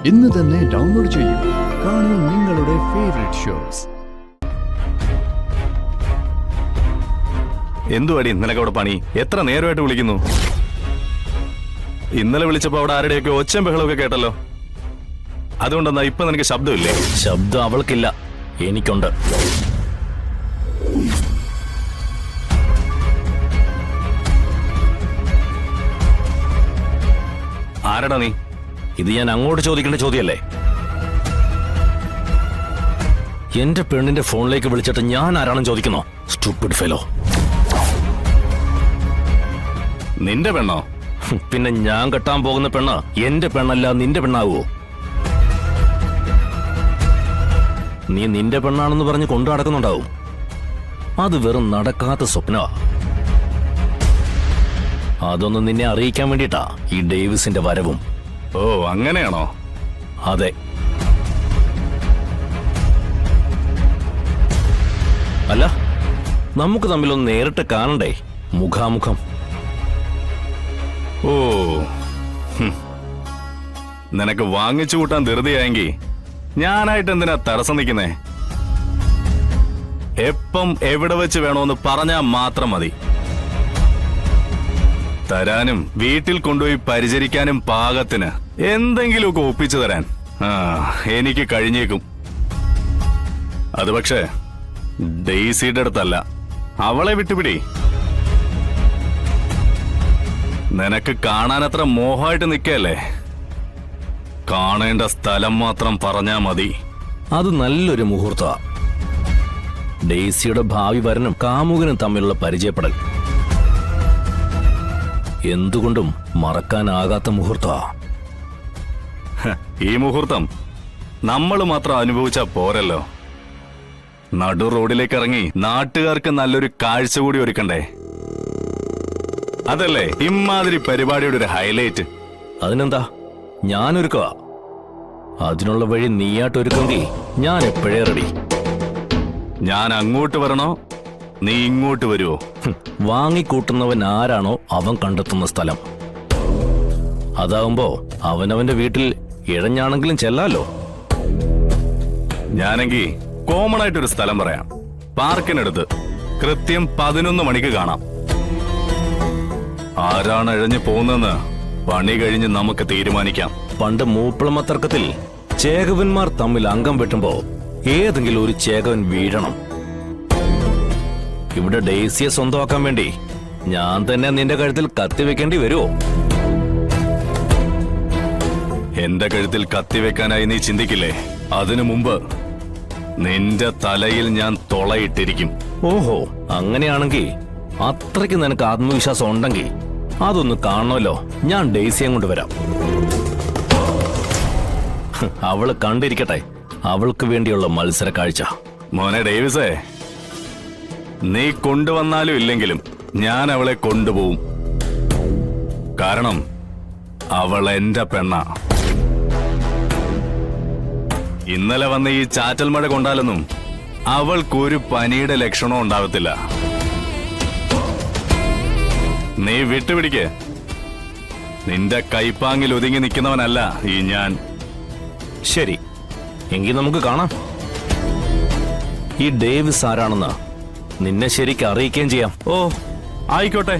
ഇന്ന് തന്നെ ഡൗൺലോഡ് ചെയ്യൂ. കാണൂ നിങ്ങളുടെ ഫേവറേറ്റ് ഷോസ്. എന്തുവാടി നിനക്കവിടെ പണി? എത്ര നേരമായിട്ട് വിളിക്കുന്നു? ഇന്നലെ വിളിച്ചപ്പോ അവിടെ ആരുടെയൊക്കെ ഒച്ചയും ബഹളമൊക്കെ കേട്ടല്ലോ. അതുകൊണ്ടെന്നാ ഇപ്പൊ നിനക്ക് ശബ്ദമില്ലേ? ശബ്ദം അവൾക്കില്ല, എനിക്കുണ്ട്. ആരടാ നീ? ഇത് ഞാൻ അങ്ങോട്ട് ചോദിക്കേണ്ട ചോദ്യമല്ലേ? എന്റെ പെണ്ണിന്റെ ഫോണിലേക്ക് വിളിച്ചിട്ട് ഞാൻ ആരാണെന്ന് ചോദിക്കുന്നോ? Stupid fellow. നിന്റെ പെണ്ണോ? പിന്നെ ഞാൻ കെട്ടാൻ പോകുന്ന പെണ്ണ് എന്റെ പെണ്ണല്ല, നിന്റെ പെണ്ണാവോ? നീ നിന്റെ പെണ്ണാണെന്ന് പറഞ്ഞ് കൊണ്ടു നടക്കുന്നുണ്ടാവും. അത് വെറും നടക്കാത്ത സ്വപ്നമാ. അതൊന്നും നിന്നെ അറിയിക്കാൻ വേണ്ടിട്ടാ ഈ ഡേവിസിന്റെ വരവും. ഓ, അങ്ങനെയാണോ? അതെ. അല്ല, നമുക്ക് തമ്മിലൊന്ന് നേരിട്ട് കാണണ്ടേ, മുഖാമുഖം? ഓ, നിനക്ക് വാങ്ങിച്ചു കൂട്ടാൻ ധൃതിയായെങ്കിൽ ഞാനായിട്ട് എന്തിനാ തടസ്സം നിൽക്കുന്നേ? എപ്പം എവിടെ വെച്ച് വേണോന്ന് പറഞ്ഞാ മാത്രം മതി. തരാനും വീട്ടിൽ കൊണ്ടുപോയി പരിചരിക്കാനും പാകത്തിന് എന്തെങ്കിലുമൊക്കെ ഒപ്പിച്ചു തരാൻ എനിക്ക് കഴിഞ്ഞേക്കും. അത് പക്ഷേ ഡെയ്സിയുടെ അടുത്തല്ല, അവളെ വിട്ടുപിടി. നിനക്ക് കാണാനത്ര മോഹമായിട്ട് നിൽക്കല്ലേ? കാണേണ്ട സ്ഥലം മാത്രം പറഞ്ഞാ മതി. അത് നല്ലൊരു മുഹൂർത്ത. ഡെയ്സിയുടെ ഭാവി വരനും കാമുകനും തമ്മിലുള്ള പരിചയപ്പെടൽ എന്തുകൊണ്ടും മറക്കാനാകാത്ത മുഹൂർത്ത. ഈ മുഹൂർത്തം നമ്മൾ മാത്രം അനുഭവിച്ചാ പോരല്ലോ. നടു റോഡിലേക്ക് ഇറങ്ങി നാട്ടുകാർക്ക് നല്ലൊരു കാഴ്ച കൂടി ഒരുക്കണ്ടേ? അതല്ലേ ഇമാതിരി പരിപാടിയുടെ ഒരു ഹൈലൈറ്റ്. അതിനെന്താ, ഞാനൊരുക്കുക. അതിനുള്ള വഴി നീയായിട്ടൊരുക്കെങ്കിൽ ഞാൻ എപ്പോഴേ റെഡി. ഞാൻ അങ്ങോട്ട് വരണോ, നീ ഇങ്ങോട്ട് വരുവോ? വാങ്ങിക്കൂട്ടുന്നവൻ ആരാണോ അവൻ കണ്ടെത്തുന്ന സ്ഥലം. അതാവുമ്പോ അവനവന്റെ വീട്ടിൽ ഇഴഞ്ഞാണെങ്കിലും ചെല്ലാലോ. ഞാനെങ്കിൽ കോമൺ ആയിട്ടൊരു സ്ഥലം പറയാം. പാർക്കിനടുത്ത് കൃത്യം 11 മണിക്ക് കാണാം. ആരാണ് ഇഴഞ്ഞു പോകുന്നതെന്ന് പണി കഴിഞ്ഞ് നമുക്ക് തീരുമാനിക്കാം. പണ്ട് മൂപ്പിളമ തർക്കത്തിൽ ചേകവന്മാർ തമ്മിൽ അംഗം വെട്ടുമ്പോ ഏതെങ്കിലും ഒരു ചേകവൻ വീഴണം. ഇവിടെ ഡെയ്സിയെ സ്വന്തമാക്കാൻ വേണ്ടി ഞാൻ തന്നെ നിന്റെ കഴുത്തിൽ കത്തിവെക്കേണ്ടി വരുമോ? എന്റെ കഴുത്തിൽ കത്തിവെക്കാനായി നീ ചിന്തിക്കില്ലേ? അതിനു മുമ്പ് നിന്റെ തലയിൽ ഞാൻ തുളയിട്ടിരിക്കും. ഓഹോ, അങ്ങനെയാണെങ്കിൽ അത്രയ്ക്ക് നിനക്ക് ആത്മവിശ്വാസം ഉണ്ടെങ്കിൽ അതൊന്ന് കാണണമല്ലോ. ഞാൻ ഡെയ്സിയെ കൊണ്ടുവരാം. അവള് കണ്ടിരിക്കട്ടെ അവൾക്ക് വേണ്ടിയുള്ള മത്സര കാഴ്ച. മോനെ ഡേവിസേ, നീ കൊണ്ടുവന്നാലും ഇല്ലെങ്കിലും ഞാൻ അവളെ കൊണ്ടുപോകും. കാരണം അവൾ എന്റെ പെണ്ണാ. ഇന്നലെ വന്ന ഈ ചാറ്റൽ മഴ കൊണ്ടാലൊന്നും അവൾക്കൊരു പനിയുടെ ലക്ഷണവും ഉണ്ടാവത്തില്ല. നീ വിട്ടുപിടിക്ക്. നിന്റെ കൈപ്പാങ്ങിൽ ഒതുങ്ങി നിൽക്കുന്നവനല്ല ഈ ഞാൻ. ശരി, എങ്കിൽ നമുക്ക് കാണാം. ഈ ഡേവിസ് ആരാണെന്ന് നിന്നെ ശരിക്ക് അറിയിക്കുകയും ചെയ്യാം. ഓ, ആയിക്കോട്ടെ.